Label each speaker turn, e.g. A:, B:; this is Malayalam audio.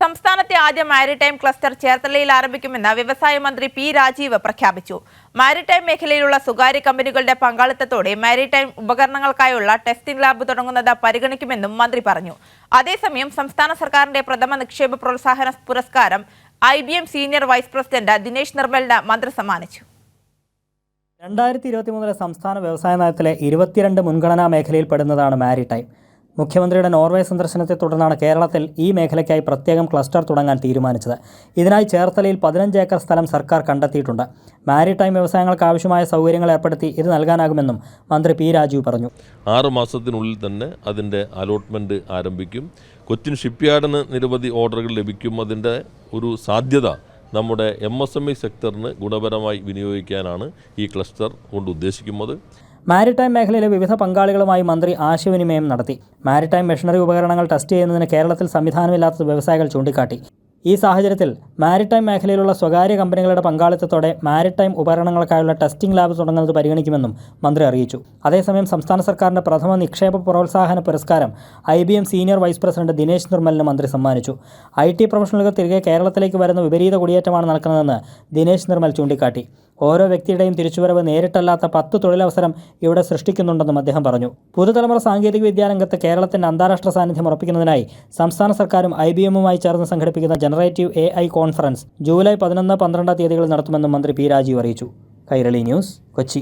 A: സംസ്ഥാനത്തെ ആദ്യ മാരിടൈം ക്ലസ്റ്റർ ചേർത്തലയിൽ ആരംഭിക്കുമെന്ന് വ്യവസായ മന്ത്രി പി രാജീവ് പ്രഖ്യാപിച്ചു. മാരിടൈം മേഖലയിലുള്ള സ്വകാര്യ കമ്പനികളുടെ പങ്കാളിത്തത്തോടെ മാരിടൈം ഉപകരണങ്ങൾക്കായുള്ള ടെസ്റ്റിംഗ് ലാബ് തുടങ്ങുന്നത് പരിഗണിക്കുമെന്നും മന്ത്രി പറഞ്ഞു. അതേസമയം സംസ്ഥാന സർക്കാരിന്റെ പ്രഥമ നിക്ഷേപ പ്രോത്സാഹന പുരസ്കാരം IBM senior vice president Dinesh നിർമ്മലിന് മന്ത്രി സമ്മാനിച്ചു.
B: 2023 സംസ്ഥാന വ്യവസായ നയത്തിലെ 22 മുൻഗണനാ മേഖലയിൽപ്പെടുന്നതാണ് മാരിടൈം. മുഖ്യമന്ത്രിയുടെ നോർവേ സന്ദർശനത്തെ തുടർന്നാണ് കേരളത്തിൽ ഈ മേഖലയ്ക്കായി പ്രത്യേകം ക്ലസ്റ്റർ തുടങ്ങാൻ തീരുമാനിച്ചത്. ഇതിനായി ചേർത്തലയിൽ 15 ഏക്കർ സ്ഥലം സർക്കാർ കണ്ടെത്തിയിട്ടുണ്ട്. മാരിടൈം വ്യവസായങ്ങൾക്ക് ആവശ്യമായ സൗകര്യങ്ങൾ ഏർപ്പെടുത്തി ഇത് നൽകാനാകുമെന്നും മന്ത്രി പി രാജീവ് പറഞ്ഞു.
C: 6 മാസത്തിനുള്ളിൽ തന്നെ അതിൻ്റെ അലോട്ട്മെൻറ്റ് ആരംഭിക്കും. കൊച്ചിൻ ഷിപ്പ്യാർഡിന് നിരവധി ഓർഡറുകൾ ലഭിക്കും. അതിൻ്റെ ഒരു സാധ്യത നമ്മുടെ MSME സെക്ടറിന് ഗുണപരമായി വിനിയോഗിക്കാനാണ് ഈ ക്ലസ്റ്റർ കൊണ്ട് ഉദ്ദേശിക്കുന്നത്.
B: മാരിടൈം മേഖലയിലെ വിവിധ പങ്കാളികളുമായി മന്ത്രി ആശയവിനിമയം നടത്തി. മാരിടൈം മെഷീനറി ഉപകരണങ്ങൾ ടെസ്റ്റ് ചെയ്യുന്നതിന് കേരളത്തിൽ സംവിധാനമില്ലാത്ത വ്യവസായികൾ ചൂണ്ടിക്കാട്ടി. ഈ സാഹചര്യത്തിൽ മാരിടൈം മേഖലയിലുള്ള സ്വകാര്യ കമ്പനികളുടെ പങ്കാളിത്തത്തോടെ മാരിടൈം ഉപകരണങ്ങൾക്കായുള്ള ടെസ്റ്റിംഗ് ലാബ് തുടങ്ങുന്നത് പരിഗണിക്കുമെന്നും മന്ത്രി അറിയിച്ചു. അതേസമയം സംസ്ഥാന സർക്കാരിൻ്റെ പ്രഥമ നിക്ഷേപ പ്രോത്സാഹന പുരസ്കാരം IBM senior vice president Dinesh നിർമ്മലിന് മന്ത്രി സമ്മാനിച്ചു. IT പ്രൊഫഷണലുകൾ തിരികെ കേരളത്തിലേക്ക് വരുന്ന വിപരീത കുടിയേറ്റമാണ് നടക്കുന്നതെന്ന് ദിനേശ് നിർമ്മൽ ചൂണ്ടിക്കാട്ടി. ഓരോ വ്യക്തിയുടെയും തിരിച്ചുവരവ് നേരിട്ടല്ലാത്ത 10 തൊഴിലവസരം ഇവിടെ സൃഷ്ടിക്കുന്നുണ്ടെന്നും അദ്ദേഹം പറഞ്ഞു. പുതുതലമുറ സാങ്കേതിക വിദ്യാരംഗത്ത് കേരളത്തിൻ്റെ അന്താരാഷ്ട്ര സാന്നിധ്യം ഉറപ്പിക്കുന്നതിനായി സംസ്ഥാന സർക്കാരും IBMുമായി ചേർന്ന് സംഘടിപ്പിക്കുന്ന ജനറേറ്റീവ് AI കോൺഫറൻസ് ജൂലൈ 11-12 തീയതികളിൽ നടത്തുമെന്നും മന്ത്രി പി രാജീവ് അറിയിച്ചു. കൈരളി ന്യൂസ്, കൊച്ചി.